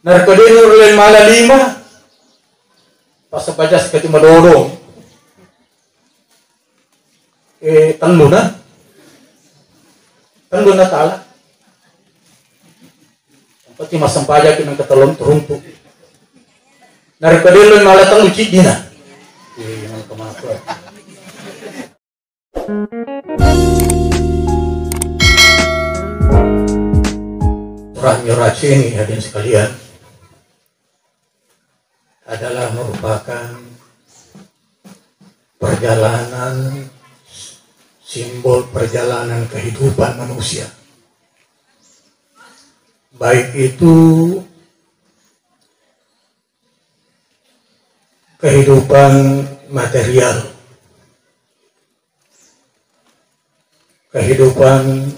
Narkodin ulen mala 5 pas baca sekali madorong tanglo na tala pati masampaya kinang katalong turunto narkodin ulen mala tanglo chidina yang kemana Surah Miraj ini hadirin sekalian adalah merupakan perjalanan, simbol perjalanan kehidupan manusia. Baik itu kehidupan material, kehidupan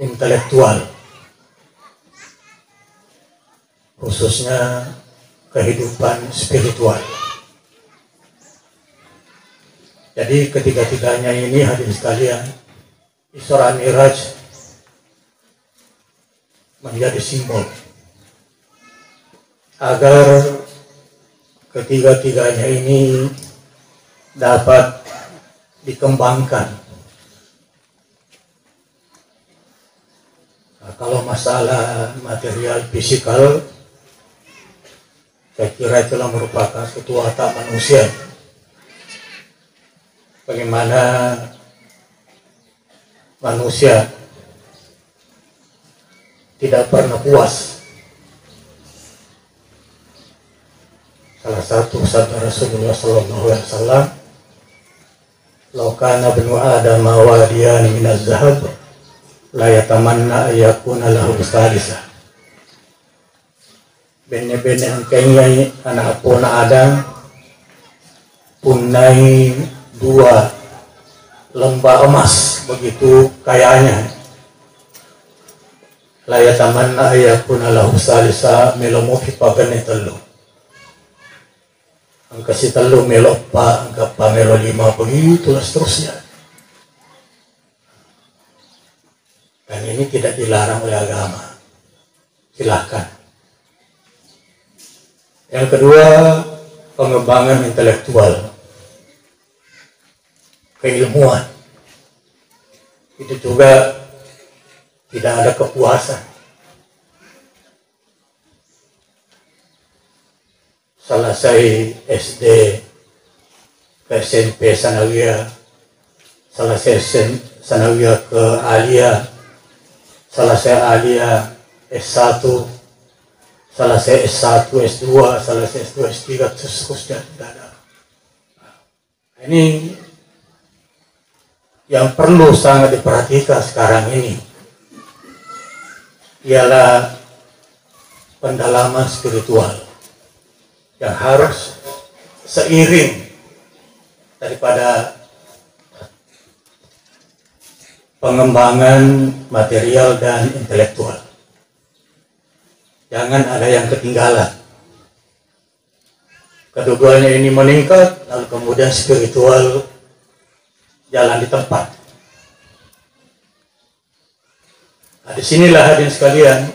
intelektual, khususnya kehidupan spiritual. Jadi ketiga-tiganya ini hadirin sekalian, Isra Miraj menjadi simbol agar ketiga-tiganya ini dapat dikembangkan. Nah, kalau masalah material fisikal, saya kira itulah merupakan suatu watak manusia. Bagaimana manusia tidak pernah puas. Salah satu sabda Rasulullah SAW, "Lau kana banu Adam wadiyan minaz zahab, la yatamanna ayakuna lahu salisa." Bene-bene angkanya anak puna Adam punai 2 lembar emas, begitu kayanya. Layak tamanna ayakuna lahu salisa melo mofi pagane telu. Angka si telu melo pa, angka pa melo 5, begitulah seterusnya. Dan ini tidak dilarang oleh agama. Silahkan. Yang kedua, pengembangan intelektual, keilmuan. Itu juga tidak ada kepuasan. Selesai SD ke SMP Sanawiyah, selesai Sanawiyah ke Aliyah, selesai Aliyah S1, selesai S1, S2, selesai S2, S3, seterusnya tidak ada. Ini yang perlu sangat diperhatikan sekarang ini ialah pendalaman spiritual yang harus seiring daripada pengembangan material dan intelektual. Jangan ada yang ketinggalan. Keduanya ini meningkat, lalu kemudian spiritual jalan di tempat. Nah, disinilah hadirin sekalian,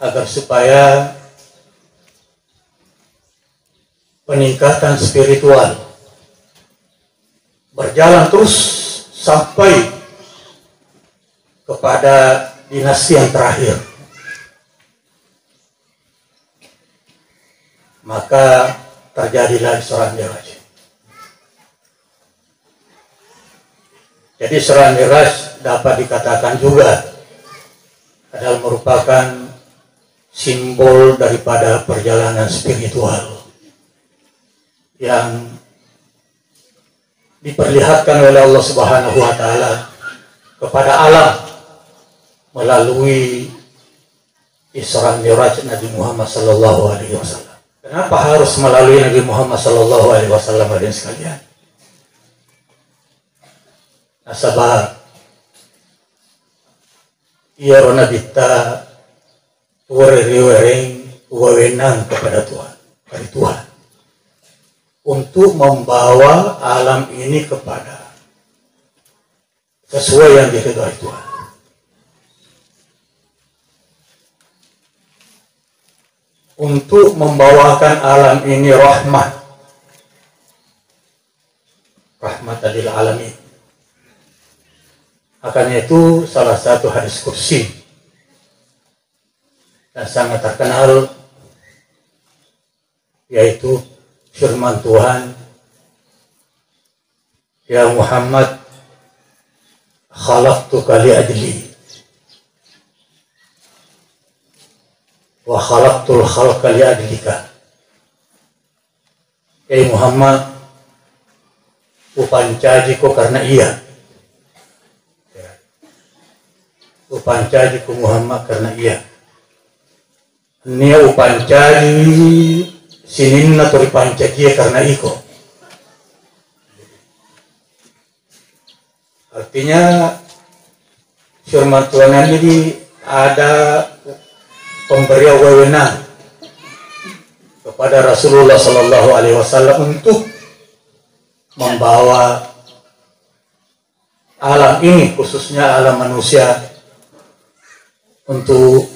agar supaya peningkatan spiritual berjalan terus sampai kepada dinasti yang terakhir, maka terjadilah Isra Miraj. Jadi Isra Miraj dapat dikatakan juga adalah merupakan simbol daripada perjalanan spiritual yang diperlihatkan oleh Allah Subhanahu wa taala kepada alam melalui Isra Miraj Nabi Muhammad sallallahu alaihi wasallam. Kenapa harus melalui Nabi Muhammad sallallahu alaihi wasallam hadirin sekalian? Nasabah ia rona kita wereng wewenang kepada Tuhan, dari Tuhan, untuk membawa alam ini kepada sesuai yang dikehendaki Tuhan. untuk membawakan alam ini rahmat lil alamin. Makanya itu salah satu hadis kursi yang sangat terkenal, yaitu firman Tuhan, ya Muhammad, khalaqtuka li ajli wa khalaqtul khalqa li ajlika. Ya Muhammad, upancajiku karena ia. Upancajiku Muhammad karena ia. Nia upancaji sininna tori pancaji karena iko. Artinya firman Tuhan ini ada pemberian wewenang kepada Rasulullah Sallallahu Alaihi Wasallam untuk membawa alam ini, khususnya alam manusia, untuk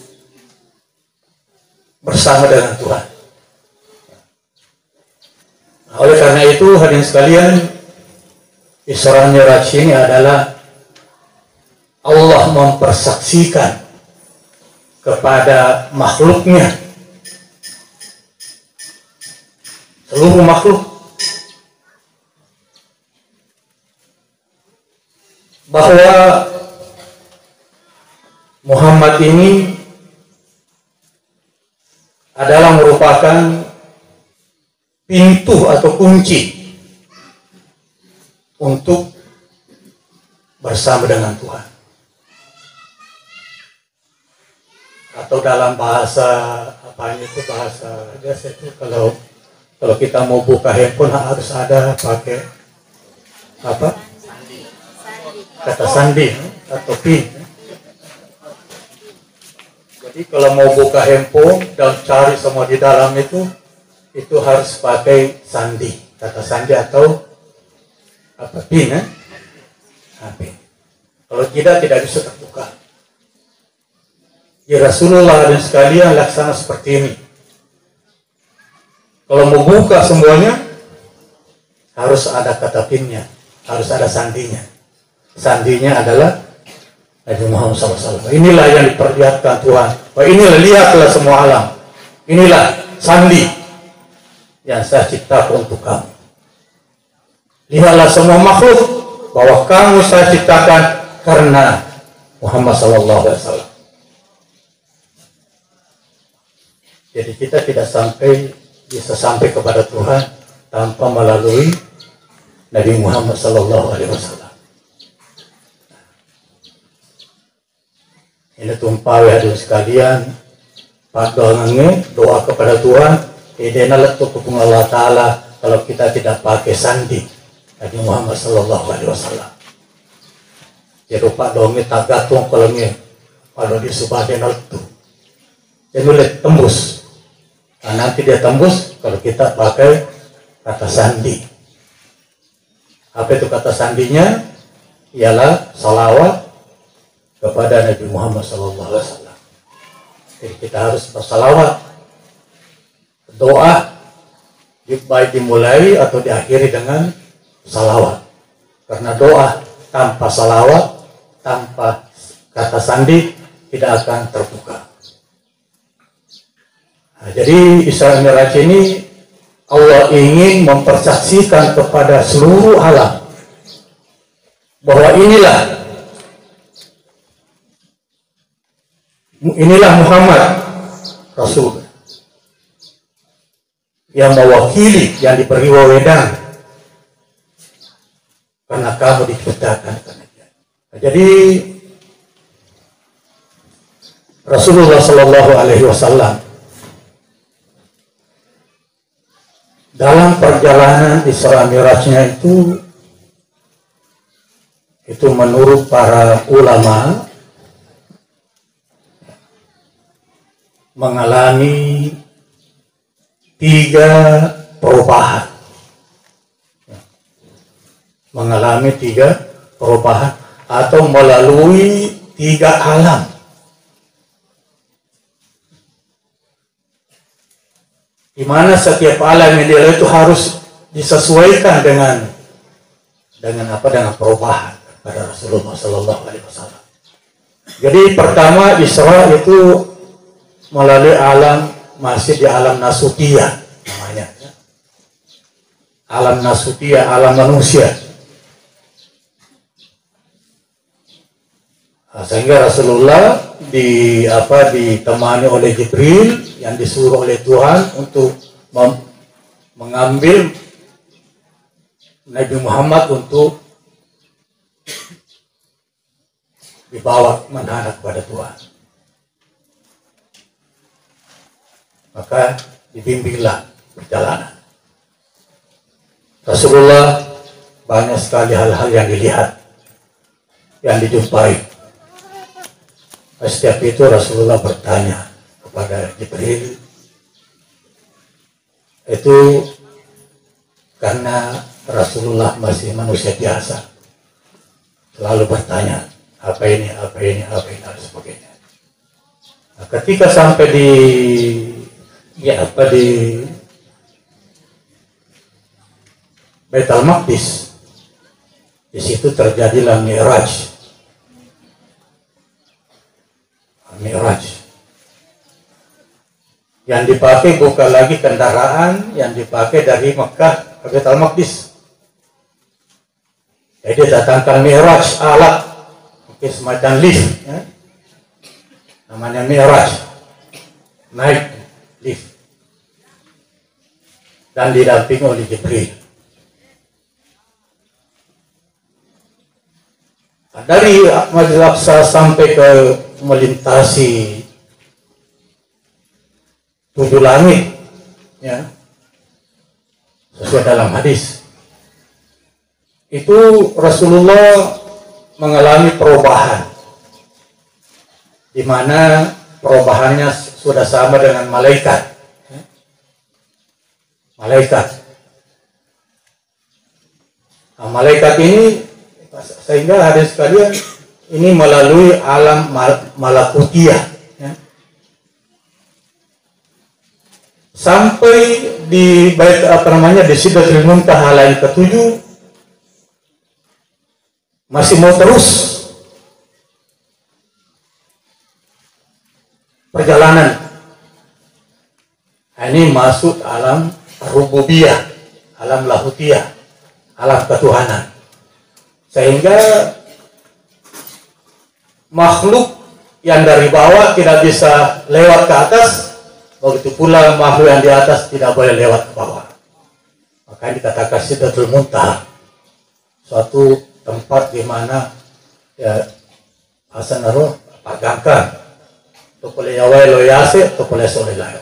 bersama dengan Tuhan. Nah, oleh karena itu hadirin sekalian, Isra Mi'raj ini adalah Allah mempersaksikan kepada makhluknya, seluruh makhluk, bahwa Muhammad ini adalah merupakan pintu atau kunci untuk bersama dengan Tuhan. Atau dalam bahasa apa itu, bahasa biasa itu, kalau kita mau buka handphone harus ada pakai apa? Kata sandi atau pin. Jadi kalau mau buka handphone dan cari semua di dalam itu harus pakai sandi, kata sandi atau apa, pin, pin. Kalau tidak bisa terbuka. Ya Rasulullah dan sekalian laksana seperti ini. Kalau mau buka semuanya harus ada kata pinnya, harus ada sandinya. Sandinya adalah Nabi Muhammad SAW. Inilah yang diperlihatkan Tuhan. Wah, inilah, lihatlah semua alam. Inilah sandi yang saya ciptakan untuk kamu. Lihatlah semua makhluk bahwa kamu saya ciptakan karena Muhammad SAW. Jadi kita tidak bisa sampai kepada Tuhan tanpa melalui Nabi Muhammad SAW. Ini tumpah hadirin sekalian, padahal doa kepada Tuhan, idena letuk kepada Allah Ta'ala kalau kita tidak pakai sandi Nabi Muhammad SAW. Jadi pak dongi tagatung kalau disubahkan itu, jadi boleh tembus. Nah, nanti dia tembus kalau kita pakai kata sandi. Apa itu kata sandinya? Ialah salawat kepada Nabi Muhammad SAW. Jadi kita harus bersalawat. Doa baik dimulai atau diakhiri dengan salawat. Karena doa tanpa salawat, tanpa kata sandi tidak akan terbuka. Nah, jadi Isra Mi'raj ini Allah ingin mempersaksikan kepada seluruh alam bahwa inilah Muhammad Rasul yang mewakili, yang diberi wewenang karena kamu diciptakan. Jadi Rasulullah Sallallahu Alaihi Wasallam dalam perjalanan Isra Mi'rajnya itu menurut para ulama mengalami 3 perubahan. Mengalami 3 perubahan atau melalui 3 alam. di mana setiap alam yang dia itu harus disesuaikan dengan perubahan pada Rasulullah Sallallahu Alaihi Wasallam. Jadi pertama Isra itu melalui masih di alam nasutiyah namanya, alam nasutiyah, alam manusia. Sehingga Rasulullah ditemani oleh Jibril yang disuruh oleh Tuhan untuk mengambil Nabi Muhammad untuk dibawa menghadap kepada Tuhan. Maka dibimbinglah perjalanan. Rasulullah banyak sekali hal-hal yang dilihat, yang dijumpai. Setiap itu Rasulullah bertanya kepada Jibril. Itu karena Rasulullah masih manusia biasa, selalu bertanya, apa ini, dan sebagainya. Nah, ketika sampai di Baitul Maqdis, di situ terjadilah Mi'raj. Yang dipakai bukan lagi kendaraan, yang dipakai dari Mekah ke Baitul Maqdis. Jadi datangkan Mi'raj, alat semacam lift, ya. Namanya Mi'raj, naik lift, dan didampingi oleh Jibril. Dari Masjidil Aqsa sampai ke melintasi 7 langit, ya, sesuai dalam hadis. Itu Rasulullah mengalami perubahan, di mana perubahannya sudah sama dengan malaikat. Nah, malaikat ini, sehingga hadis sekalian, ini melalui alam malakutiyah, ya. Sampai di di Sidratul Muntaha yang ke-7, masih mau terus perjalanan. Ini masuk alam rububiyah, alam lahutiyah, alam ketuhanan. Sehingga makhluk yang dari bawah tidak bisa lewat ke atas, begitu pula makhluk yang di atas tidak boleh lewat ke bawah. Makanya dikatakan Sidratul Muntaha, suatu tempat di mana ya Hasan Naruh pagangkan to boleh yawai lo yase to boleh soleh layo.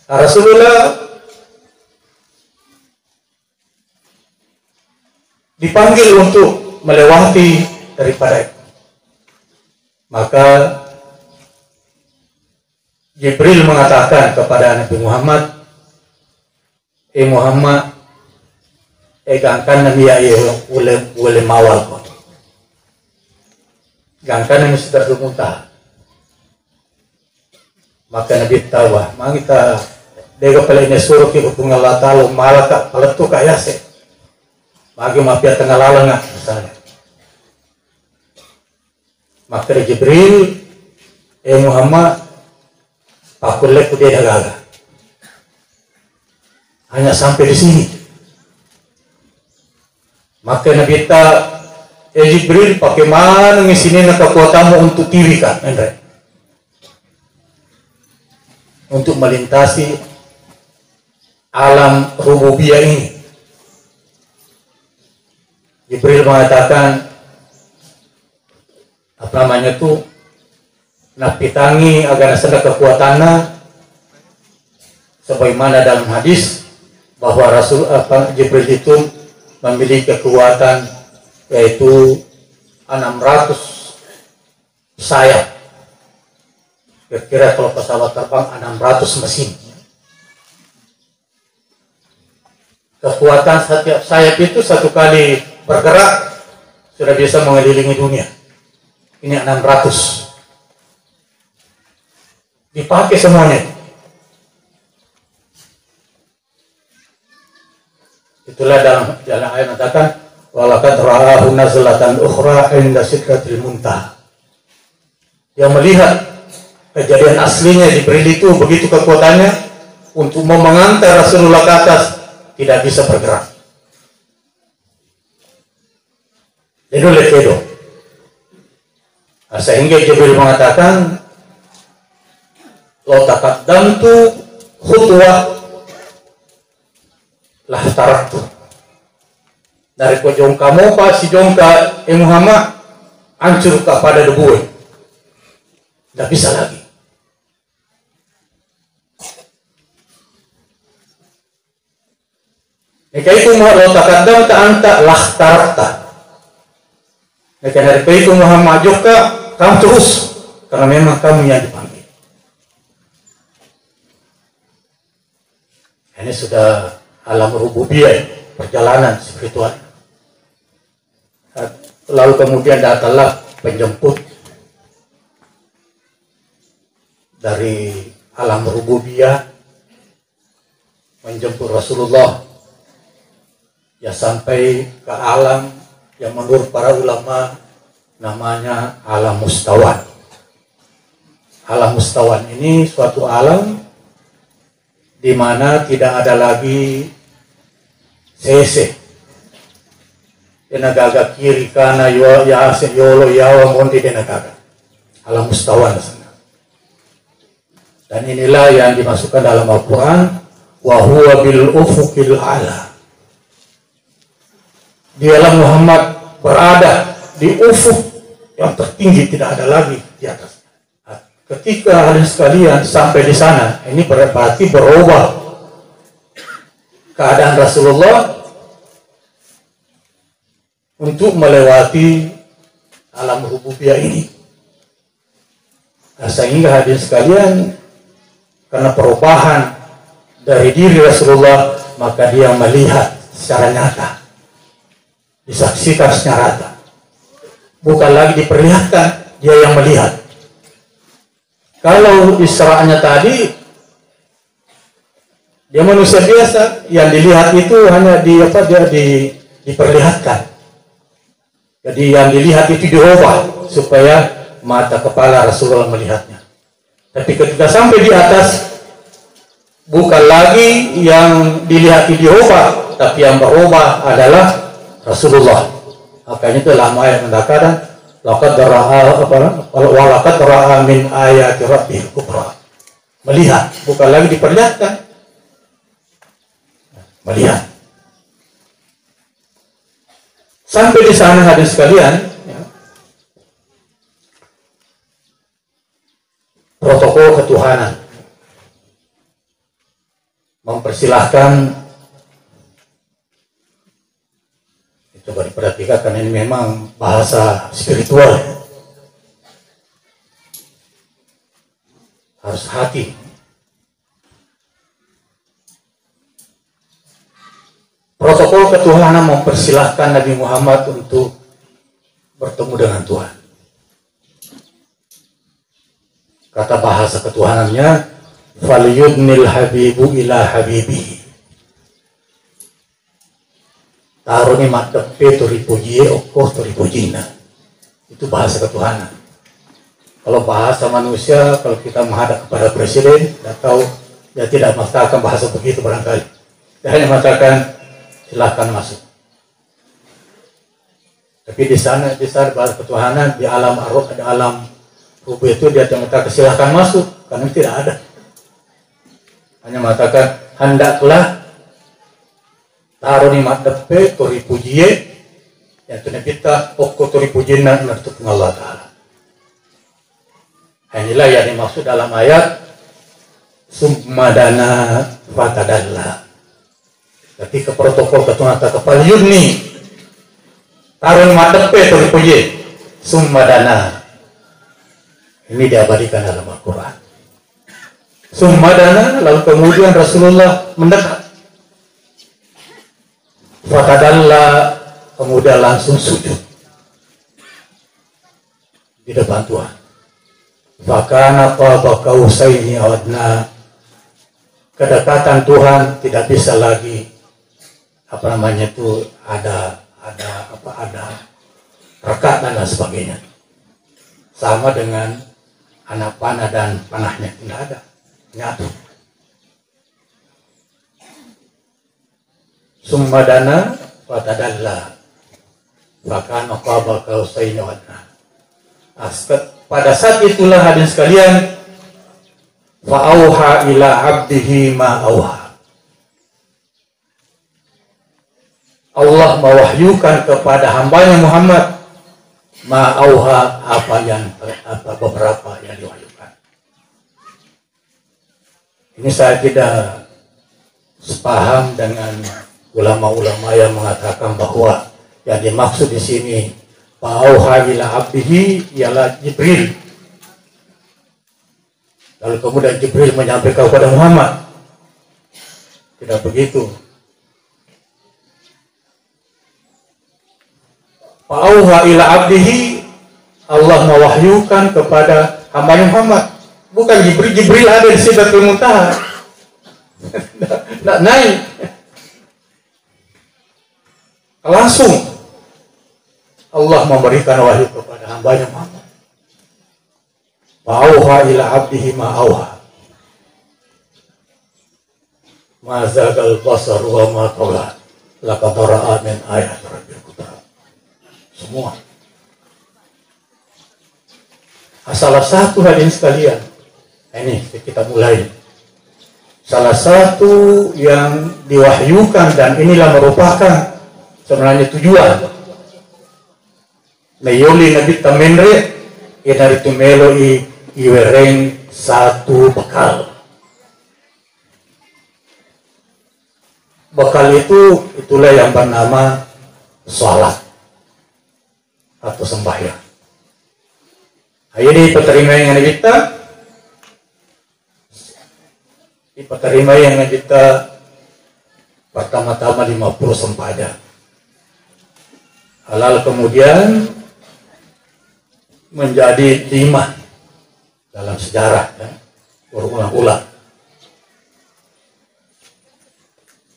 Rasulullah dipanggil untuk melewati daripada itu. Maka Jibril mengatakan kepada Nabi Muhammad, Muhammad, gangkan Nabi ya boleh mawal kok. Gangkan Nabi sudah bermuntah. Maka Nabi tahu, kita dega pala ini suruh kita Allah Ta'ala malaka paletu kaya se. Bagi mafia tengah lalanga misalnya. Maka Jibril, Muhammad, pakulek dia dagaga. Hanya sampai di sini. Maka Nabi Jibril pakai mana ngisini na kekuatanmu untuk tiri kan, Andre? Untuk melintasi alam rububiyah ini. Jibril mengatakan napitangi agar nasada kekuatannya, sebagaimana dalam hadis bahwa Jibril itu memiliki kekuatan yaitu 600 sayap. Kira-kira kalau pesawat terbang 600 mesin. Kekuatan setiap sayap itu satu kali bergerak sudah bisa mengelilingi dunia. Ini 600. Dipakai semuanya. Itulah dalam ayat mengatakan walaqad ra'ahu nazlatan ukhra 'inda sidratil muntaha. Yang melihat kejadian aslinya Jibril itu begitu kekuatannya untuk mengantar Rasulullah ke atas, tidak bisa bergerak. Ledo. Sehingga Jibril mengatakan lo taqaddamtu khutwah lah taraktu. Dari pojong kamu pak si jongka Muhammad hancur kepada debu. Tidak bisa lagi. Maka itu lo taqaddamta anta lah tarakta. Maka dari itu Muhammad juga kamu terus, karena memang kamu yang dipanggil. Ini sudah alam rububiyah, perjalanan spiritual. Lalu kemudian datanglah penjemput dari alam rububiyah, menjemput Rasulullah ya sampai ke alam yang menurut para ulama namanya alam mustawan. Alam mustawan ini suatu alam di mana tidak ada lagi sese. Denagaga kiri kana ya asih yolo yawa mondi denagaga. Alam mustawan sana. Dan inilah yang dimasukkan dalam Al-Quran wa huwa bil ufuqil a'la. Dialah Muhammad berada di ufuk yang tertinggi, tidak ada lagi di atas. Ketika hadirin sekalian sampai di sana, ini berarti berubah keadaan Rasulullah untuk melewati alam rububiyah ini. Sehingga hadirin sekalian, karena perubahan dari diri Rasulullah, maka dia melihat secara nyata, disaksikan secara nyata, bukan lagi diperlihatkan, dia yang melihat. Kalau Isra'nya tadi dia manusia biasa, yang dilihat itu hanya diperlihatkan. Jadi yang dilihat itu dirubah supaya mata kepala Rasulullah melihatnya. Tapi ketika sampai di atas, bukan lagi yang dilihat itu dirubah, tapi yang berubah adalah Rasulullah. Makanya itu lama yang mengatakan laqad ra'a min ayati rabbih kubra. Melihat, bukan lagi diperlihatkan. Melihat. Sampai di sana hadirin sekalian, ya, protokol ketuhanan mempersilahkan. Coba diperhatikan, karena ini memang bahasa spiritual, harus hati. Protokol ketuhanan mempersilahkan Nabi Muhammad untuk bertemu dengan Tuhan. Kata bahasa ketuhanannya, "Falyudnil habibu ila habibi." Taroni matepe toripuji okoh toripujina. Itu bahasa ketuhanan. Kalau bahasa manusia, kalau kita menghadap kepada presiden, tidak tahu, dia tidak mengatakan bahasa begitu barangkali. Dia hanya mengatakan silahkan masuk. Tapi di sana bahasa ketuhanan, di alam arwah, ada alam rubuh itu dia mengatakan silahkan masuk, karena tidak ada. Hanya mengatakan hendaklah taroni matepe toripujie yang tunapita pokok toripujina untuk Allah Ta'ala. Inilah yang dimaksud dalam ayat summadana fatadalla. Ketika protokol ketuhanan kepal yudni taroni matepe toripujie summadana. Ini diabadikan dalam Al-Quran. Summadana, lalu kemudian Rasulullah mendekat. Fatadalla, kemudian langsung sujud di depan Tuhan. Fakana qaba qausaini adna. Kedekatan Tuhan tidak bisa lagi apa namanya itu ada rekat dan lain sebagainya. Sama dengan anak panah dan panahnya tidak ada, nyatu. Summadana fatadalla bahkan qaba qausaini wa adna. Pada saat itulah hadirin sekalian, fa'auha ila abdihi ma auha. Allah mewahyukan kepada hambanya Muhammad ma auha, apa beberapa yang diwahyukan. Ini saya tidak sepaham dengan ulama-ulama yang mengatakan bahwa yang dimaksud di sini fa'auha ila abdihi ialah Jibril. Lalu kemudian Jibril menyampaikan kepada Muhammad. Tidak begitu. Fa'auha ila abdihi, Allah mewahyukan kepada hamba Muhammad. Bukan Jibril ada di Sidratul Muntaha. Tidak naik. Langsung Allah memberikan wahyu kepada hambanya Muhammad. Fa'auha ila abdihi ma auha. Ma zagal basar wa ma tagha. Laqad ra'a min ayati rabbil kubra. Semua. Salah satu hadirin sekalian. Ini kita mulai. Salah satu yang diwahyukan dan inilah merupakan sebenarnya tujuan. Mayoli nabi tamenre dari tumelo iwereng satu bekal. Bekal itulah yang bernama sholat atau sembahyang. Ini peterima yang kita pertama-tama 50 sempadan. Lalu kemudian menjadi 5 dalam sejarah, ya, berulang-ulang.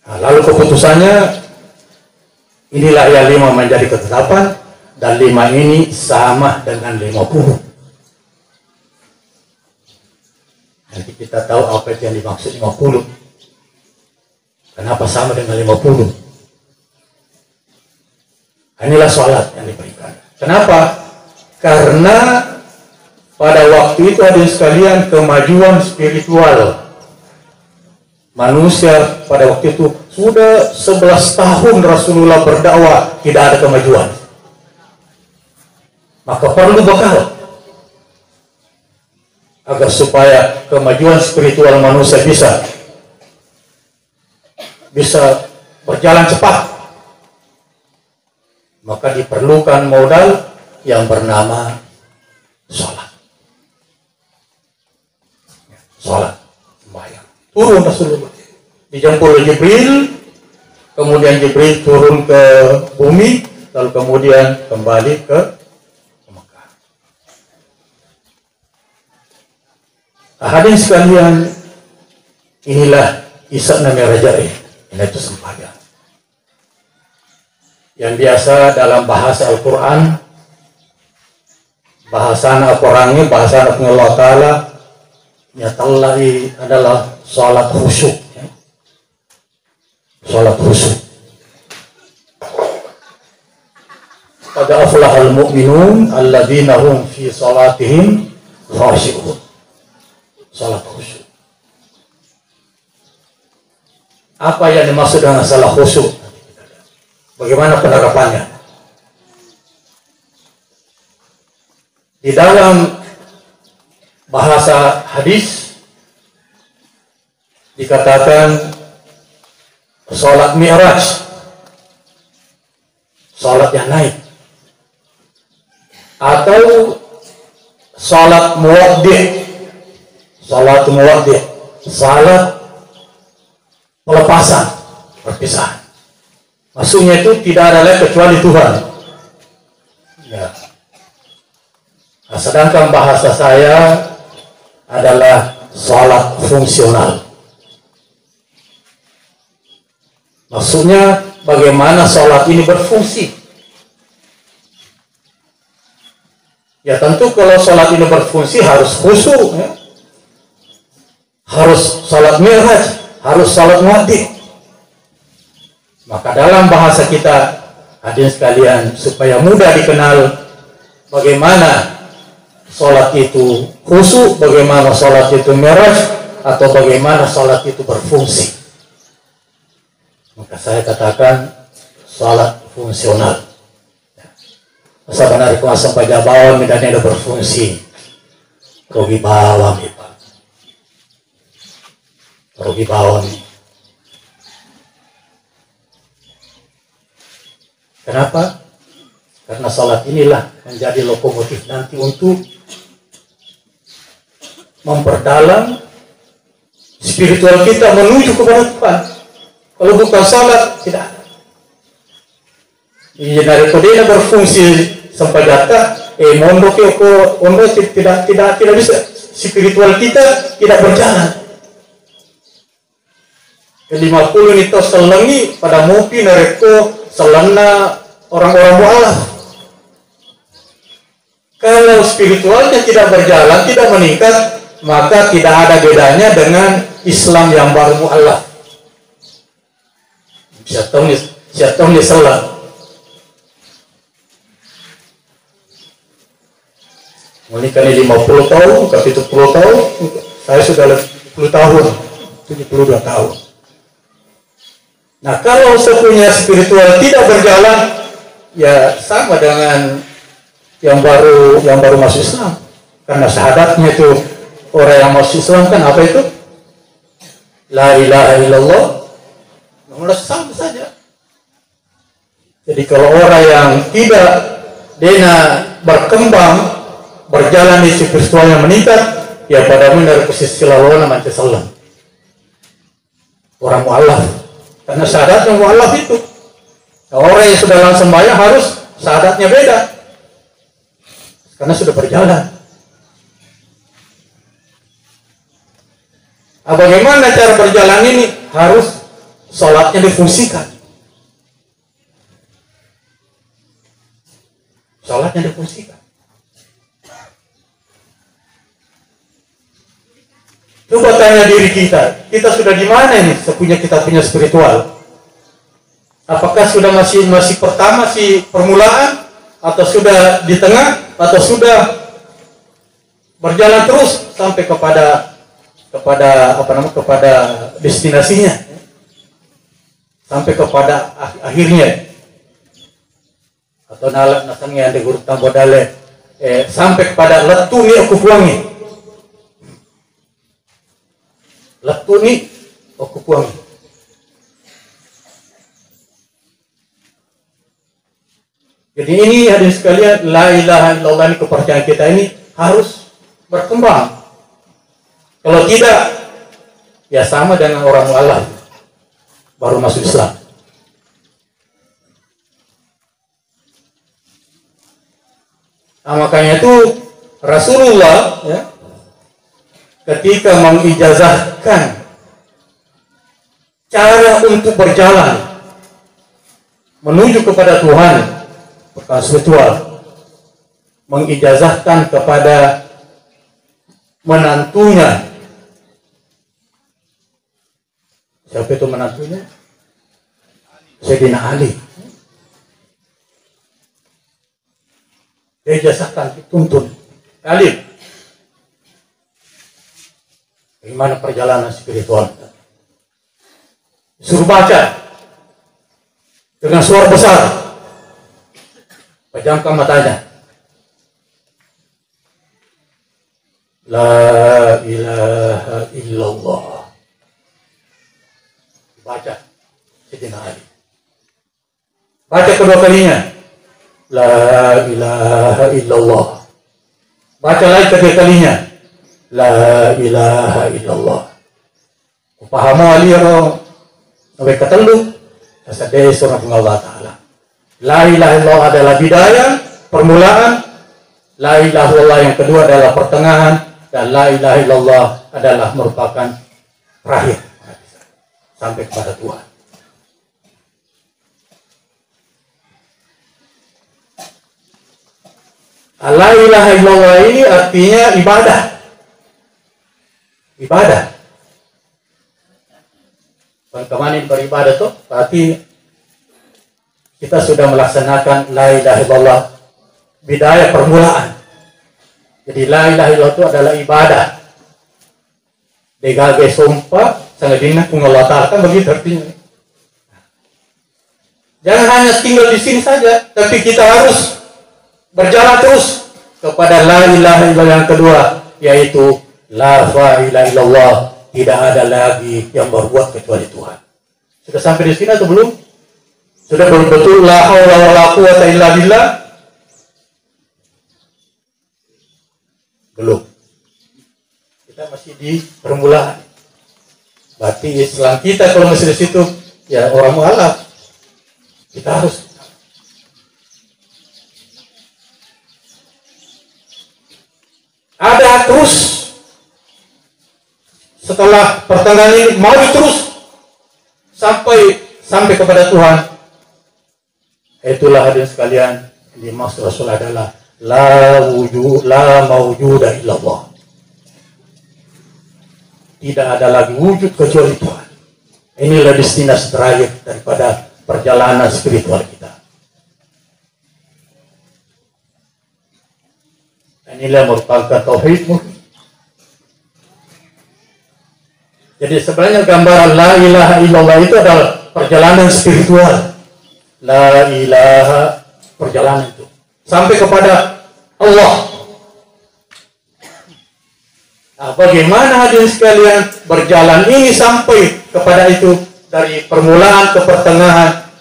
Nah, lalu keputusannya inilah yang 5 menjadi ketetapan dan 5 ini sama dengan 50. Nanti kita tahu apa yang dimaksud 50. Kenapa sama dengan 50? Inilah sholat yang diberikan. Kenapa? Karena pada waktu itu hadirin sekalian kemajuan spiritual manusia pada waktu itu sudah 11 tahun Rasulullah berdakwah tidak ada kemajuan. Maka perlu bekal agar supaya kemajuan spiritual manusia bisa berjalan cepat. Maka diperlukan modal yang bernama sholat. Sholat, sembahyang. Turun Rasulullah. Dijemput oleh Jibril, kemudian Jibril turun ke bumi, lalu kemudian kembali ke Mekah. Hadirin sekalian, inilah Isra Mi'raj, ini itu sembahyang. Yang biasa dalam bahasa Al-Quran, bahasa Al-Qurannya, bahasa Allah Ta'ala, nyatallahi adalah sholat khusyuk. Ya. Sholat khusyuk. Qad aflahal mu'minun alladzina hum fi sholatihim khashi'un. Sholat khusyuk. Apa yang dimaksud dengan sholat khusyuk? Bagaimana penerapannya? Di dalam bahasa hadis dikatakan sholat mi'raj, sholat yang naik, atau sholat muwaddi', sholat pelepasan, perpisahan. Maksudnya itu tidak ada lain kecuali Tuhan. Ya. Nah, sedangkan bahasa saya adalah sholat fungsional. Maksudnya bagaimana sholat ini berfungsi. Ya tentu kalau sholat ini berfungsi harus khusyuk, ya. Harus sholat mi'raj, harus sholat muaddi. Maka dalam bahasa kita, hadirin sekalian, supaya mudah dikenal bagaimana sholat itu khusyuk, bagaimana sholat itu mi'raj, atau bagaimana sholat itu berfungsi, maka saya katakan sholat fungsional. Sebenarnya kuasa pada bawah midanya ada berfungsi. Rogi bawah nih Pak. Rogi bawah nih. Kenapa? Karena sholat inilah menjadi lokomotif nanti untuk memperdalam spiritual kita menuju kepada Tuhan. Kalau bukan sholat, tidak ada. Iya, dari kodenya berfungsi sampai data, mondo tidak bisa, spiritual kita tidak berjalan. 50 itu selengi pada mopi nareko selena orang-orang mualaf. Kalau spiritualnya tidak berjalan, tidak meningkat, maka tidak ada bedanya dengan Islam yang baru mualaf. Syaitan selang. Menikah 50 tahun, ke 70 tahun, saya sudah 70 tahun, 72 tahun. Nah, kalau saya punya spiritual tidak berjalan, ya sama dengan yang baru masuk Islam. Karena syahadatnya itu orang yang masuk Islam kan apa itu? La ilaha illallah. Nomor sama saja. Jadi kalau orang yang tidak berkembang, berjalan di spiritualnya meningkat, ya pada dari posisi lawan macam salam. Orang mualaf, karena syahadatnya mualaf itu. Orang yang sudah langsung bayar harus syahadatnya beda, karena sudah berjalan. Nah, bagaimana cara berjalan ini? Harus sholatnya difungsikan. Sholatnya difungsikan. Coba tanya diri kita sudah di mana ini? Kita punya spiritual. Apakah sudah masih pertama permulaan, atau sudah di tengah, atau sudah berjalan terus sampai kepada destinasinya, sampai kepada akhirnya, atau nalak nasangnya ada guru tambodale sampai kepada letuni aku buangi. Letuni aku buangi. Jadi ini hadirin sekalian, la ilaha illallah ini, kepercayaan kita ini harus berkembang. Kalau tidak, ya sama dengan orang mualaf baru masuk Islam. Nah, makanya itu Rasulullah ya, ketika mengijazahkan cara untuk berjalan menuju kepada Tuhan, perkara spiritual, mengijazahkan kepada menantunya. Siapa itu menantunya? Sayyidina Ali. Dia ijazahkan, dituntun. Ali, bagaimana perjalanan spiritual? Suruh baca dengan suara besar. Pejamkan matanya. La ilaha illallah. Baca Sayyidina Ali. Baca kedua kalinya. La ilaha illallah. Baca lagi ketiga kalinya. La ilaha illallah. Pahamu Ali ro sampai ketelu sadaya surah Allah Ta'ala. La ilaha illallah adalah bidaya, permulaan. La ilaha illallah yang kedua adalah pertengahan, dan la ilaha illallah adalah merupakan terakhir sampai kepada Tuhan. La ilaha illallah ini artinya ibadah. Ibadah. Kemarin beribadah tuh berarti kita sudah melaksanakan la ilaha illallah bidaya permulaan. Jadi la ilaha illallah itu adalah ibadah. Degage sumpah sangat dina kung Allah Ta'ala, kan begitu artinya. Jangan hanya tinggal di sini saja, tapi kita harus berjalan terus kepada la ilaha illallah yang kedua, yaitu la ilaha illallah, tidak ada lagi yang berbuat kecuali Tuhan. Sudah sampai di sini atau belum? Sudah betul-betul la haula wala quwata illa billah? Belum. Kita masih di permulaan. Berarti Islam kita kalau masih di situ, ya orang mualaf. Kita harus ada terus setelah pertengahan ini mau terus sampai kepada Tuhan. Itulah hadirin sekalian, dimaksud Rasul adalah la mawjuda illallah. Tidak ada lagi wujud kecuali Tuhan. Inilah destinasi terakhir daripada perjalanan spiritual kita. Inilah merupakan tauhid murni. Jadi sebenarnya gambaran la ilaha illallah itu adalah perjalanan spiritual. La ilaha, perjalanan itu sampai kepada Allah. Nah, bagaimana hadirin sekalian berjalan ini sampai kepada itu, dari permulaan ke pertengahan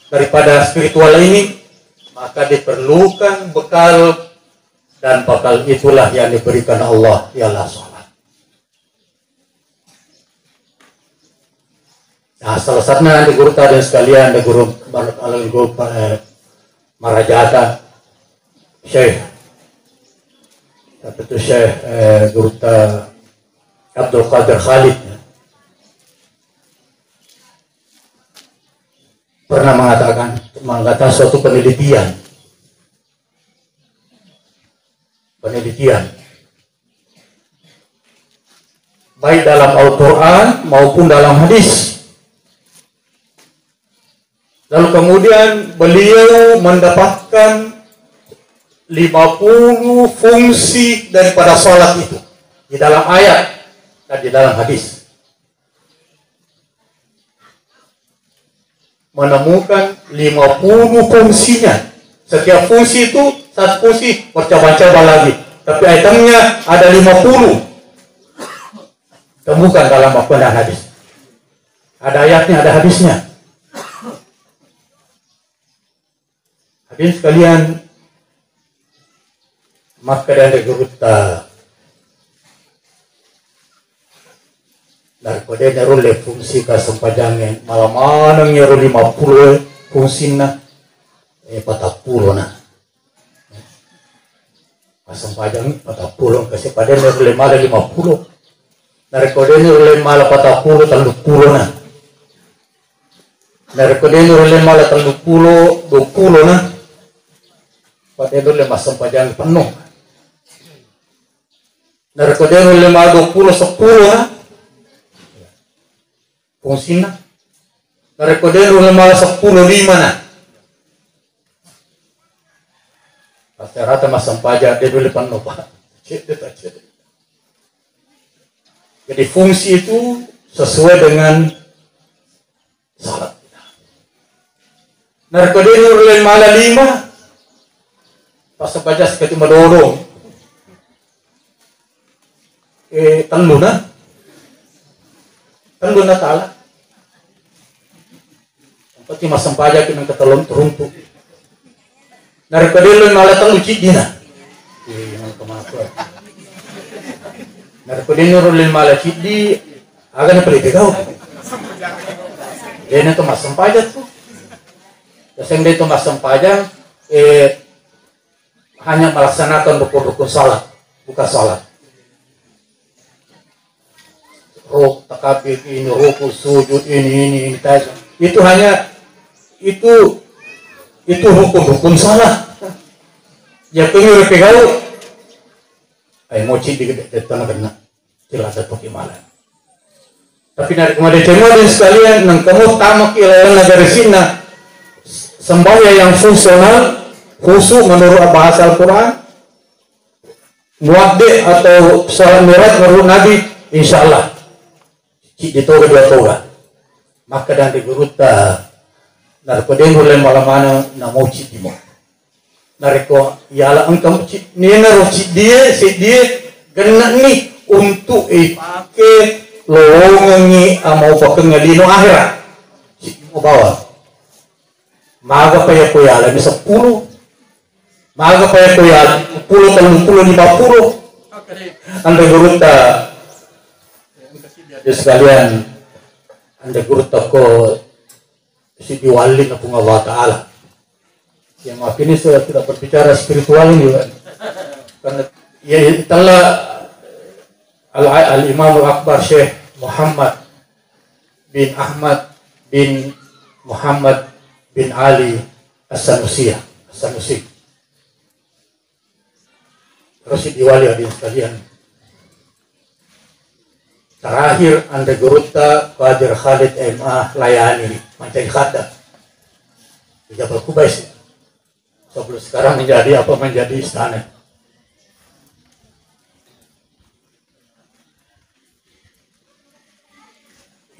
daripada spiritual ini, maka diperlukan bekal, dan bekal itulah yang diberikan Allah, ialah sholat. Nah, salah satunya di guru tadi sekalian, di guru Marajata, Syekh Guru Abdul Qadir Khalid pernah mengatakan suatu penelitian baik dalam Al-Quran maupun dalam hadis. Lalu kemudian beliau mendapatkan 50 fungsi daripada sholat itu di dalam ayat dan di dalam hadis. Menemukan 50 fungsinya. Setiap fungsi itu satu fungsi bercoba-coba lagi, tapi itemnya ada 50. Temukan dalam Al-Quran dan hadis. Ada ayatnya, ada hadisnya. Hadirin sekalian, maka dari geruta dari kode nyarule fungsi kasempajangan malam mana nyaru 50 fungsina 40 nah kasempajang 40 kasi pada nyarule malah 50 dari kode nyarule malah 40 30 nah dari kode nyarule malah 30 20 nah pada itu 5 sempajang penuh. Dari kode 5 20 10 nah. Fungsinya. Dari kode 5 10 5 nah. Rata-rata mas sempajang dia dulu penuh Pak. Jadi fungsi itu sesuai dengan salat. Dari kode 5 pas baca sekali mendorong tanduna tala seperti masam pajak yang ketelon teruntuk dari kedilun malah telu cidina dari kedilun malah cidi agak pelite kau ini tuh masam pajak tuh yang dia itu masam pajak hanya melaksanakan rukun-rukun salat, bukan salat. Takbir ini, ruku, sujud ini tadi. Itu hanya itu rukun-rukun salat. Ya pengen pegau. Ay mochi di tanah kena. Tidak ada tokimalan. Tapi dari kemarin dan sekalian, nang kamu tamak ilayan negara Sina, sembahyang yang fungsional, khusyuk menurut bahasa Al-Quran, muaddi atau salat mi'raj menurut Nabi, insya Allah, di toga dua toga. Maka dan di guruta, narkodeng mulai malam mana namo cik dimo. Nareko, ialah engkau cik, ni naruh cik dia, si dia, kena ni untuk pakai lowongan mau pakai ngadino akhirat. Cik mau bawa. Maga paya koyala ni 10. Maga paya koyala 10 30 50. Anda guruta ya sekalian anda guruta ko si diwali na punga wa ta'ala. Yang maaf ini saya tidak berbicara spiritual ini kan. Karena ya telah Al-Imam Al-Akbar Syekh Muhammad bin Ahmad bin Muhammad bin Ali As-Sanusi. Terus diwali hadirin sekalian. Terakhir anda guruta Qadir Khalid MA layani mencari khatam di Jabal Kubais. Sebelum sekarang menjadi apa menjadi istana.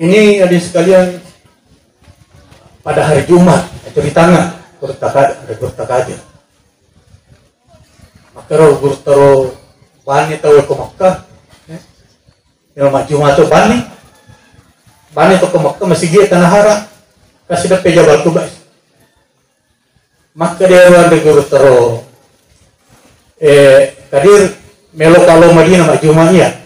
Ini hadirin sekalian pada hari Jumat ceritanya Gurta Qadir. Maka Gurta bani tahu ke Makkah. Yang Jumat tu bani tu ke Makkah masih dia tanah hara kasih dapat Jabal Kubais. Maka dia orang Gurta Qadir melo kalau Madinah Jumatnya.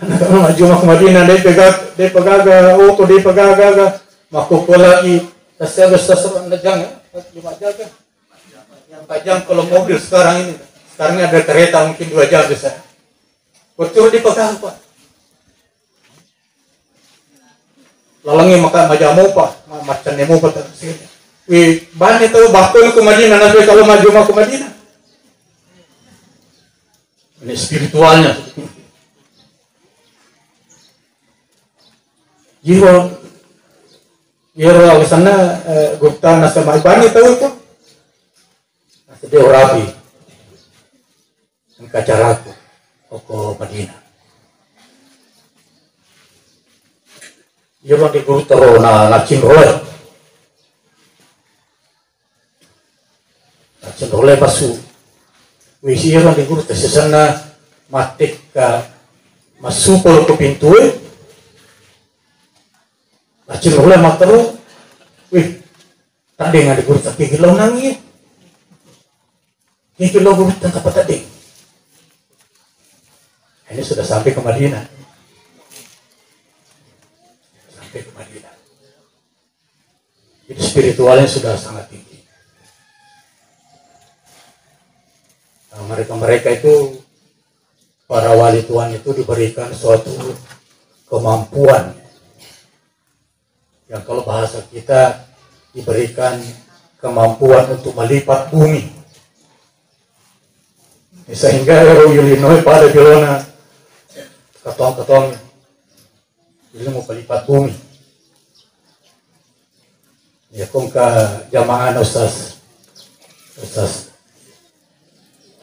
Kalau maju ke Madinah dia pegaga auto dia pegaga makuk lagi tasya besar nejang 5 jam yang 4 jam kalau mobil sekarang ini ada kereta mungkin 2 jam bisa betul di pegaga Pak lalangi maka majamu Pak macam nemu Pak ban itu bakul ke Madinah nanti kalau maju ke Madinah ini spiritualnya. Jiro sana Gupta nasa maibani tahu itu nasa dia Rabi kacaraku oko Madinah Jiro di Gupta na nacin roleh basu wisi Jiro di Gupta sesana matik ka masuk ke pintu Acil boleh matero, wih, tadi nggak digurut tapi kilau nangi, kilau gurut tak apa tadi. Ini sudah sampai ke Madinah, Jadi spiritualnya sudah sangat tinggi. Nah, mereka itu para wali Tuhan itu diberikan suatu kemampuan. Yang kalau bahasa kita diberikan kemampuan untuk melipat bumi. Sehingga Illinois pada bilona ketong-ketong ilmu pelipat bumi. Ya kong ke jamaah Ustaz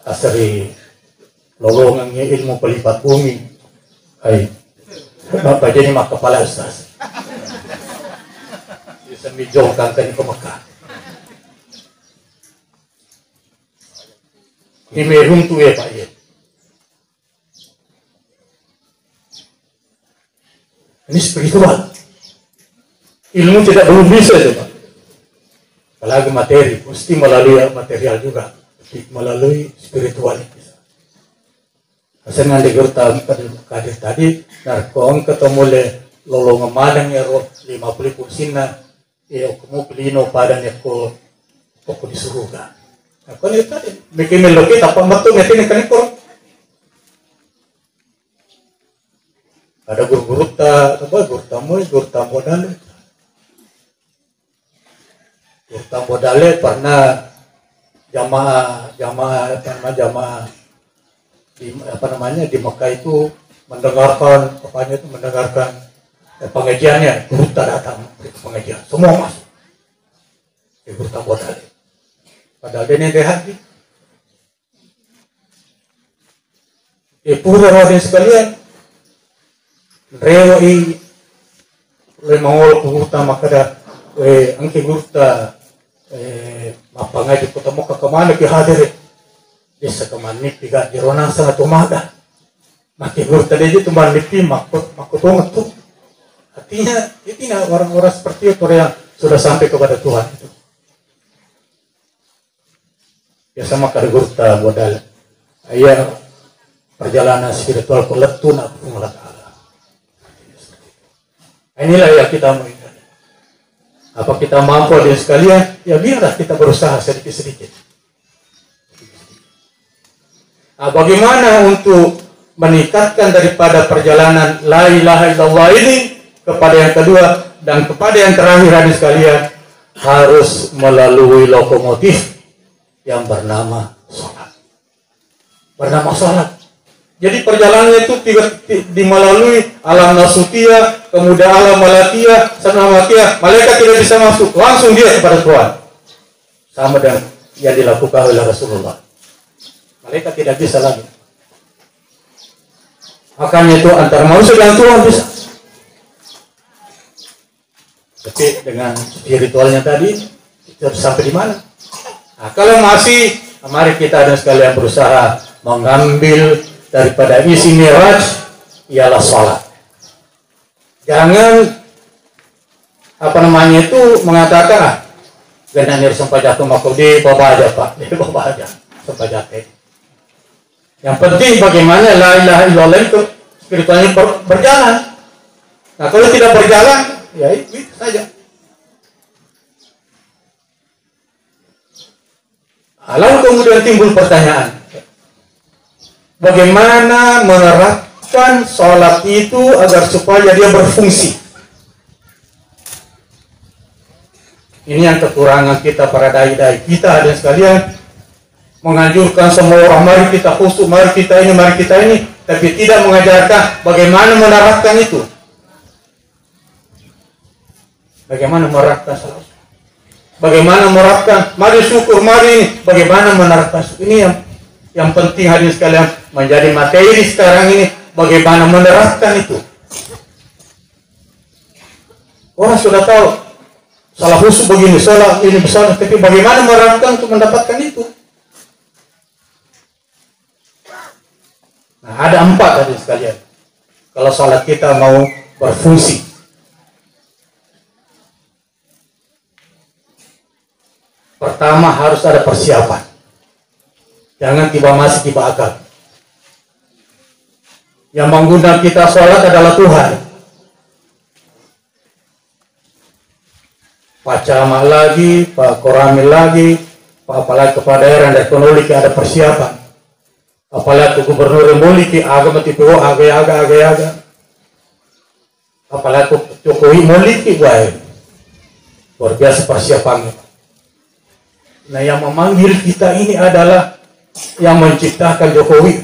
asari lolongan ilmu pelipat bumi. Hai, bapak jadi mak kepala Ustaz. Mijongkan ke Mekah. Ini meruntu ya Pak ya. Ini spiritual. Ilmu tidak belum bisa coba. Apalagi materi, mesti melalui material juga, melalui spiritualitas. Asal nanti Gurta Qadir tadi, narkong ketemu le lolong madang ya roh 50 kursina. Kamu pelino padan ya ko disuruh kan. Ako ni tadi bikin melokit apa matu ngetin kan ko. Ada guru-guru guru modal pernah jamaah di Mekah itu mendengarkan pengajiannya, guru datang ke pengajian, semua masuk. Guru tak buat ada. Padahal dia yang hati. Pura hadirin sekalian, rewai lemangol gurta makada angke gurta mapangaji kota Mekah kemana ki hadir desa kemana tiga jerona sangat umada maki gurta dia itu manipi makut tuh. Artinya orang-orang seperti itu yang sudah sampai kepada Tuhan itu. Biasa makar gurta modal ayah perjalanan spiritual keletun aku Allah Ta'ala. Inilah yang kita mengingat. Apa kita mampu dia sekalian? Ya biarlah kita berusaha sedikit-sedikit. Nah, bagaimana untuk meningkatkan daripada perjalanan la ilaha illallah ini kepada yang kedua dan kepada yang terakhir hadirin sekalian, harus melalui lokomotif yang bernama sholat. Bernama sholat. Jadi perjalanannya itu dimelalui alam nasutia, kemudian alam malakia, sanamakia. Malaikat tidak bisa masuk, langsung dia kepada Tuhan. Sama dengan yang dilakukan oleh Rasulullah. Malaikat tidak bisa lagi. Makanya itu antara manusia dan Tuhan bisa. Tapi dengan spiritualnya tadi, kita sampai di mana? Nah, kalau masih, mari kita dan sekalian berusaha mengambil daripada isi Mi'raj ialah sholat. Jangan mengatakan gananir sampai jatuh makau di bawa aja Pak, di bawa aja sampai jatuh. Yang penting bagaimana la ilaha illallah itu spiritualnya berjalan. Nah kalau tidak berjalan, ya itu saja. Lalu kemudian timbul pertanyaan, bagaimana menerapkan sholat itu agar supaya dia berfungsi? Ini yang kekurangan kita para dai-dai kita ada sekalian, menganjurkan semua orang mari kita khusyuk, mari kita ini, tapi tidak mengajarkan bagaimana menerapkan itu. Bagaimana menerapkan sholat? Bagaimana menerapkan mari syukur, mari ini, bagaimana menerapkan ini yang penting hadirin sekalian menjadi materi sekarang ini, bagaimana menerapkan itu. Orang sudah tahu salah khusyuk begini, salah ini besar, tapi bagaimana menerapkan untuk mendapatkan itu? Nah, ada 4 hadirin sekalian. Kalau salat kita mau berfungsi, pertama harus ada persiapan. Jangan masih tiba akal. Yang mengundang kita sholat adalah Tuhan. Pak Camat lagi, Pak Koramil lagi, apalagi kepada daerah dan ekonomi ada persiapan. Apalagi gubernur yang memiliki agama tipe aga. Apalagi Jokowi memiliki baik. Luar biasa persiapannya. Nah yang memanggil kita ini adalah yang menciptakan Jokowi.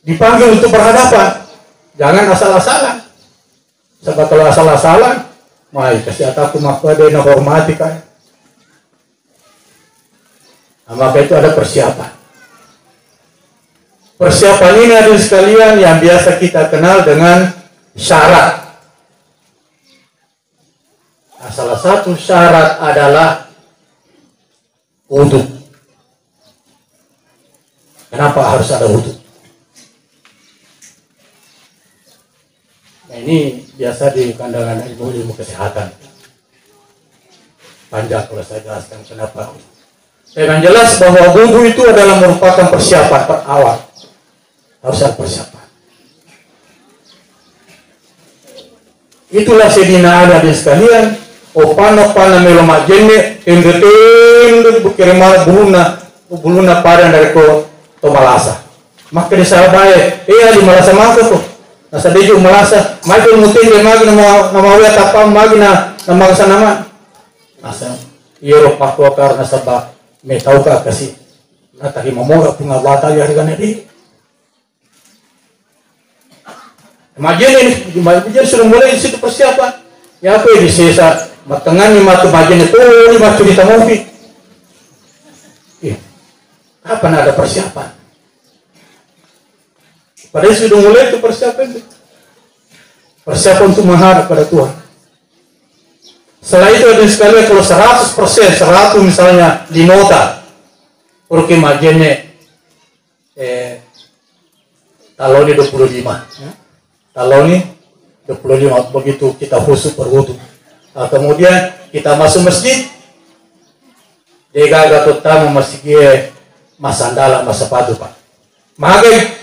Dipanggil untuk berhadapan. Jangan asal-asalan. Sebab kalau asal-asalan, mari kasih ataku makhluk dan hormati kan. Nah, maka itu ada persiapan. Persiapan ini ada sekalian yang biasa kita kenal dengan syarat. Nah, salah satu syarat adalah wudu. Kenapa harus ada wudu? Nah, ini biasa di kandangan ilmu kesehatan. Panjang kalau saya jelaskan kenapa. Dengan jelas bahwa wudu itu adalah merupakan persiapan awal. Harus ada persiapan. Itulah sedina ada di sekalian. Opana melomak jenne tende bukirema buluna padang dari ko Tomalasa. Maka di Surabaya, di Malasa mako tuh. Nasa dejo Malasa, maju mutende magi nama wia tapam magi na nama kesana nama. Masa iro pakwa karena sebab me tahu ka kasih. Nah tadi momoga punga bata ya harganya di. Majen ini sudah mulai di situ persiapan. Ya apa di sisa matangan ni matu majen itu ni matu di tamofi. Kapan ada persiapan? Padahal sudah mulai itu persiapan itu. Persiapan untuk menghadap pada Tuhan. Setelah itu ada sekali kalau 100%, 100 misalnya di nota, porque majennya talonnya 25. Talonnya 25, begitu kita khusus berwudu. Nah, kemudian kita masuk masjid, dia gagal tamu masjid masandala masapatu pak. Magai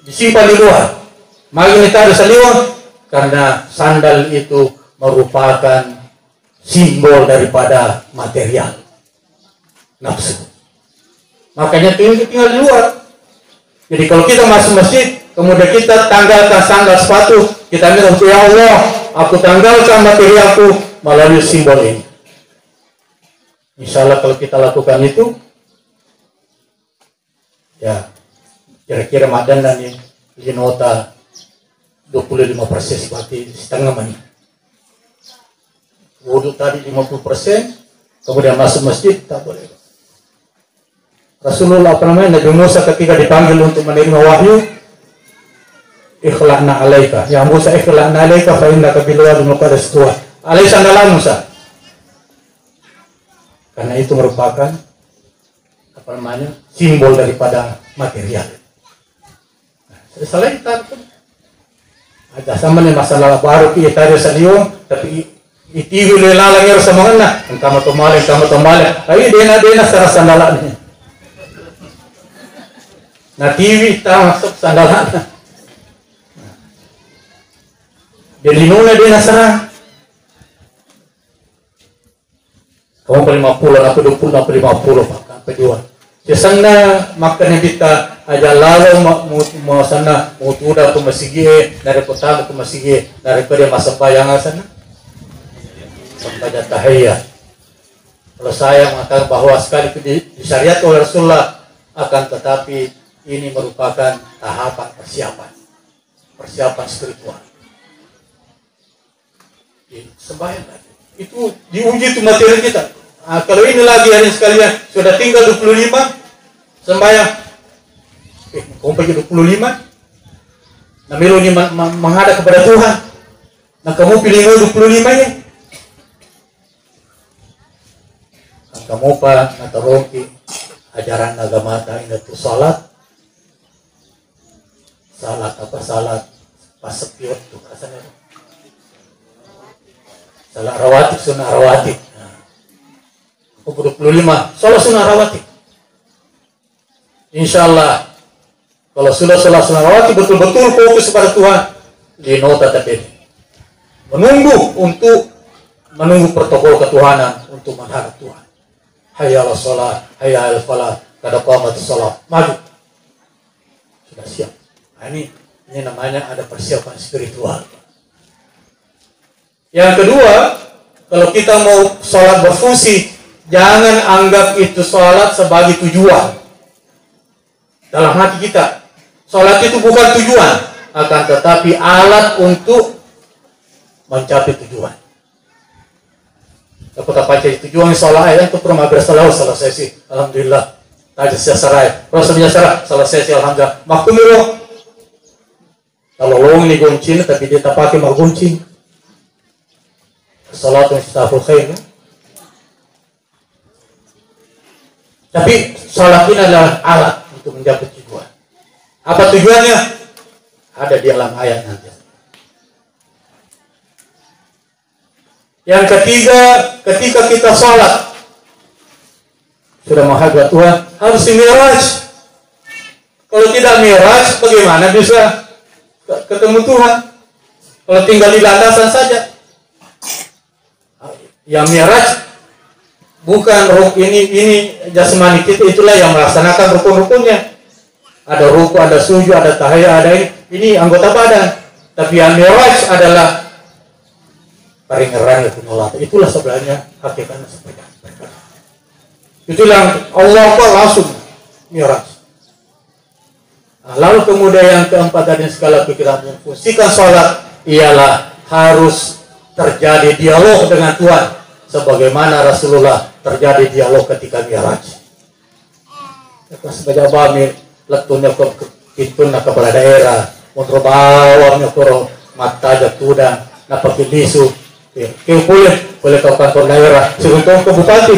disimpan di luar. Magai ditaruh saliwang karena sandal itu merupakan simbol daripada material nafsu. Makanya tinggal di luar. Jadi kalau kita masuk masjid, kemudian kita tanggalkan sandal sepatu, kita minta ya Allah, aku tanggalkan materialku melalui simbol ini. Insya Allah kalau kita lakukan itu, ya kira-kira madanan yang di nota 25% seperti setengah menit. Wudhu tadi 50%, kemudian masuk masjid tak boleh. Rasulullah Nabi Musa ketika dipanggil untuk menerima wahyu, ikhla'na alaika, ya Musa ikhla'na alaika fa innaka bil wadi muqaddas tuwa. Alai sandalan Musa. Karena itu merupakan simbol daripada material. Setelah itu ada sama nih masalah baru kita ada saliung, tapi itu lelah lagi sama mana? Kamu tomale, tapi dena secara sandalan. Nah TV tak masuk sandalan. Jadi nuna dena serang. Kamu 50, aku 20, aku 50 pak, sampai 2. Sesana makan kita aja lalu mau sana mau tuda ke masjid dari kota ke masjid daripada masa bayangan sana sampai tahiyat. Kalau saya mengatakan bahwa sekali itu disyariat oleh Rasulullah, akan tetapi ini merupakan tahapan persiapan spiritual. Sembahyang itu diuji itu materi kita. Nah, kalau ini lagi hari sekalian sudah tinggal 25 sembahyang. Kamu pergi 25. Nah, melo ini menghadap kepada Tuhan. Nah, kamu pilih 25-nya. Nah, kamu pak nataroki ajaran agama ini itu salat pas sepiot tuh rasanya. Salat rawatib, sunnah rawatib. Aku 25, salat sunnah rawatib. Insyaallah kalau sudah salat sunnah rawatib betul-betul fokus kepada Tuhan, di nota tadi menunggu protokol ketuhanan untuk menghadap Tuhan. Hayya 'alas shalah, hayya 'alal falah, kada qamatus shalah. Maju. Sudah siap. Nah, ini namanya ada persiapan spiritual. Yang kedua, kalau kita mau sholat berfungsi, jangan anggap itu sholat sebagai tujuan. Dalam hati kita, sholat itu bukan tujuan, akan tetapi alat untuk mencapai tujuan. Apakah baca tujuan sholat ayat itu pernah bersalah selesai sih, alhamdulillah. Tadi sesarai, rasanya selesai sih, alhamdulillah. Makumiro, kalau long ini goncin, tapi dia tak pakai magoncin. Salat mustahil khair. Tapi salat ini adalah alat untuk mencapai tujuan. Apa tujuannya? Ada di dalam ayat nanti. Yang ketiga, ketika kita salat sudah menghadap Tuhan, harus mi'raj. Kalau tidak mi'raj, bagaimana bisa ketemu Tuhan? Kalau tinggal di landasan saja. Yang mi'raj bukan ini jasmani kita, itulah yang melaksanakan rukun-rukunnya. Ada ruku, ada sujud, ada tahiyat, ada ini anggota badan. Tapi yang mi'raj adalah Paringeran itu nolak. Itulah sebenarnya hakikatnya seperti itu. Itulah Allah langsung Mi'raj. Nah, lalu kemudian yang keempat tadi sekali kita memfungsikan sholat ialah harus terjadi dialog dengan Tuhan, sebagaimana Rasulullah terjadi dialog ketika Mi'raj. Pas baca bami letunya ke pintunya kepada daerah, untuk bawahnya ke mata jatudan, napa bisu, kau boleh ke kantor daerah, sebelum ke bupati.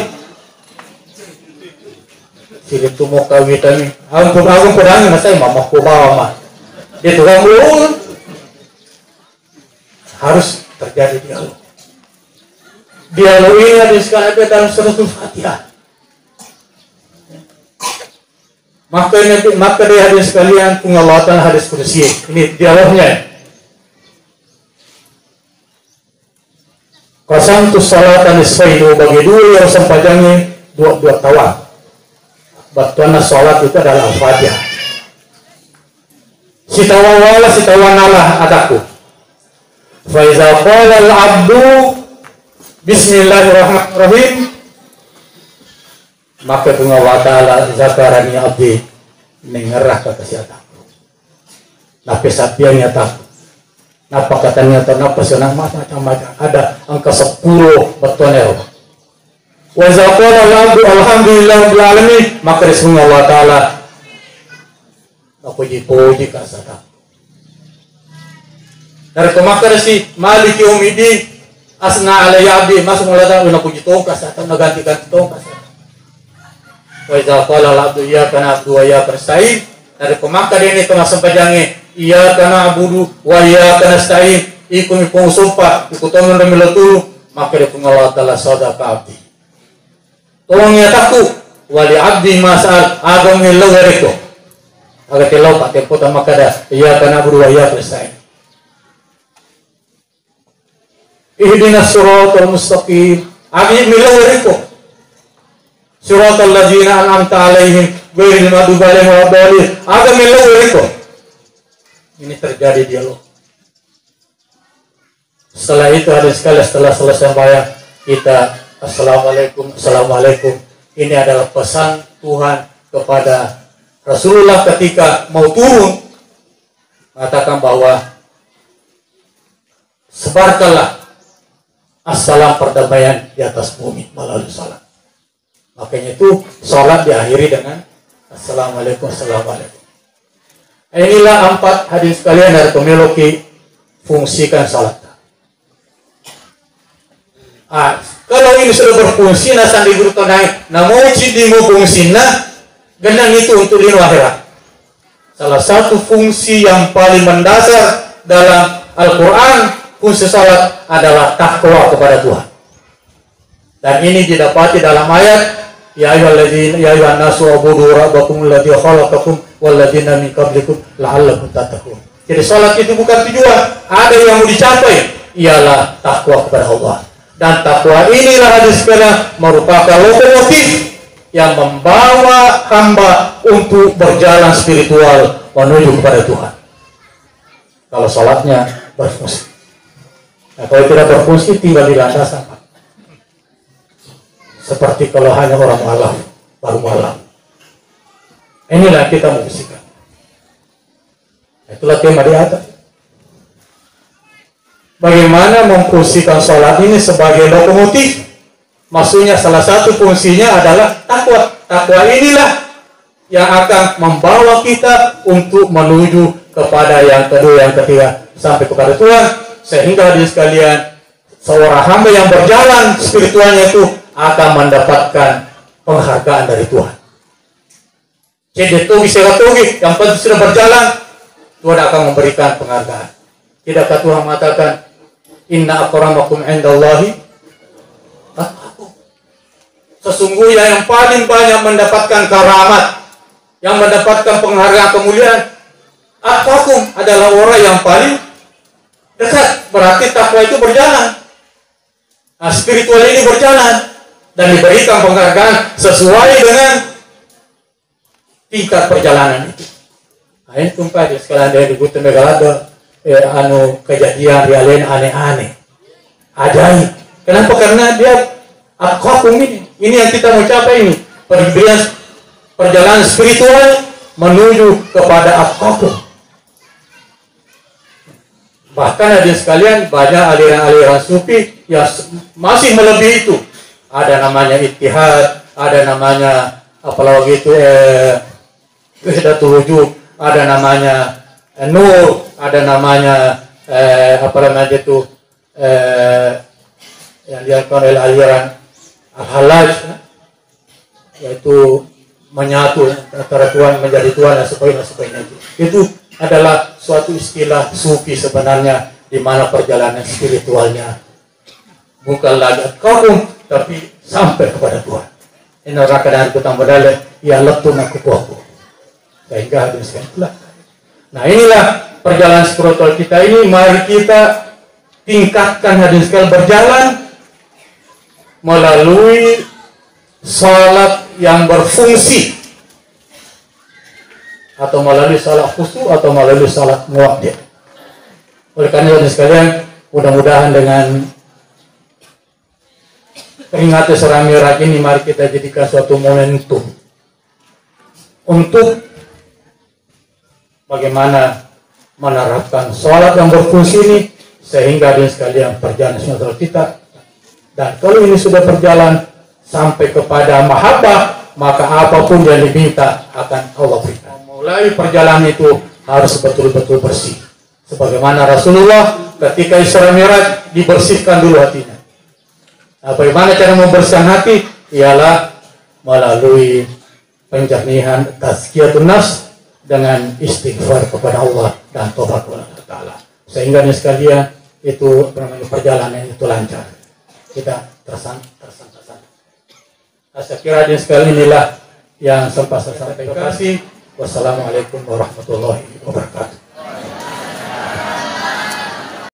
Silit tu mau kawitan ni, agung pedangin saya mama ku bawa mah, dia tukang ulun. Harus terjadi dialog. Dialog ini ada sekali dalam suratul Fatihah. Maka dia hadis sekalian pengalatan hadis kursi. Ini dialognya. Qasam tu salatan nisfaidu, bagi dua yang sempajangnya dua tawar. Batuan salat itu adalah Al-Fatihah. Sitawanalah adaku. Fa iza qala al-'abdu bismillahirrahmanirrahim, maka Allah Ta'ala zakarani abdi mengerah ke kesehatan. Napa sapiannya tak? Napa katanya tak? Napa senang macam-macam. Ada angka 10 betonel. Wa iza qala al-'abdu alhamdulillahirabbil alamin, maka Allah Ta'ala puji kasata. Dari kemakar si Malik Yaumiddin asna alayya abdi, masuk mulata una puji tongkas atau nagantikan tongkas. Wa iza qala al-'abdu iyyaka na'budu wa iyyaka nasta'in, dari kemakar ini kena sampajangnya iyyaka na'budu wa iyyaka nasta'in, ikut sumpah ikut tomen remilatu, maka dia Allah Ta'ala sadaqa abdi. Tolongnya takku wali abdi masal agam ngelawariku. Agak telau pak tempo maka dah iyyaka na'budu wa iyyaka nasta'in. Ihdinas siratal mustaqim. Abi milawariku. Siratal ladzina an'amta 'alaihim ghairil maghdubi 'alaihim waladdallin. Aga milawariku. Ini terjadi dialog. Setelah itu ada sekali setelah selesai sembahyang kita assalamualaikum. Ini adalah pesan Tuhan kepada Rasulullah ketika mau turun, mengatakan bahwa sebarkanlah assalam perdamaian di atas bumi melalui salat. Makanya itu salat diakhiri dengan assalamualaikum. Inilah 4 hadis kalian dari Tomeloki fungsikan salat. Kalau ini sudah berfungsi sandi guru tonai, namun cidi mau fungsi genang itu untuk di akhirat. Salah satu fungsi yang paling mendasar dalam Al-Quran, fungsi salat adalah takwa kepada Tuhan. Dan ini didapati dalam ayat ya ayyuhan nasu ubudu rabbakum alladzi khalaqakum walladzina min qablikum la'allakum tattaqun. Jadi salat itu bukan tujuan, ada yang mau dicapai, ialah takwa kepada Allah. Dan takwa inilah hadis sekalian merupakan lokomotif yang membawa hamba untuk berjalan spiritual menuju kepada Tuhan. Kalau salatnya berfungsi. Nah, kalau tidak berfungsi tinggal di landasan. Seperti kalau hanya orang malam, baru malam. Inilah kita memfungsikan. Itulah tema di atas. Bagaimana memfungsikan salat ini sebagai lokomotif? Maksudnya salah satu fungsinya adalah takwa. Takwa inilah yang akan membawa kita untuk menuju kepada yang kedua, yang ketiga, sampai kepada Tuhan. Sehingga hadirin sekalian, seorang hamba yang berjalan spiritualnya itu akan mendapatkan penghargaan dari Tuhan. Jadi yang penting sudah berjalan, Tuhan akan memberikan penghargaan. Tidakkah Tuhan mengatakan, inna akramakum indallahi atqakum. Sesungguhnya yang paling banyak mendapatkan karamat, yang mendapatkan penghargaan kemuliaan, atqakum adalah orang yang paling dekat. Berarti takwa itu berjalan. Nah, spiritual ini berjalan dan diberikan penghargaan sesuai dengan tingkat perjalanan itu. Nah, ini tumpah sekalian dari Gutem Megalada. Kejadian yang lain aneh-aneh. ajaib. Kenapa? Karena dia al-qakum ini yang kita mau capai ini. Perjalanan spiritual menuju kepada al-qakum. Bahkan hadirin sekalian, banyak aliran-aliran sufi yang masih melebihi itu. Ada namanya ittihad, ada namanya apalagi itu wahdatul wujud, ada namanya nur, ada namanya apa namanya itu yang dilakukan oleh aliran al-halaj, yaitu menyatu antara Tuhan menjadi Tuhan dan sebagainya. Itu adalah suatu istilah sufi sebenarnya, di mana perjalanan spiritualnya bukan lagi kaum, tapi sampai kepada Tuhan. Ini orang kadang kita modalnya ya letu nak kupu-kupu. Sehingga habiskan itulah. Nah, inilah perjalanan spiritual kita ini. Mari kita tingkatkan hadirin sekalian, berjalan melalui salat yang berfungsi, atau melalui salat khusyuk, atau melalui salat muwaddi'. Oleh karena hadirin sekalian, mudah-mudahan dengan peringatan Isra Mi'raj ini, mari kita jadikan suatu momentum untuk bagaimana menerapkan sholat yang berfungsi ini, sehingga hadirin sekalian perjalanan spiritual kita, dan kalau ini sudah berjalan sampai kepada mahabbah, maka apapun yang diminta akan Allah berikan. Mulai perjalanan itu harus betul-betul bersih, sebagaimana Rasulullah ketika Isra Mi'raj dibersihkan dulu hatinya. Nah, bagaimana cara membersihkan hati? Ialah melalui penjernihan tazkiyatun nafs dengan istighfar kepada Allah dan taubat kepada Allah Ta'ala. Sehingga ini sekalian itu perjalanan itu lancar. Kita tersangka. Saya kira ini sekali inilah yang sempat saya sampaikan. Terima kasih. Wassalamualaikum warahmatullahi wabarakatuh.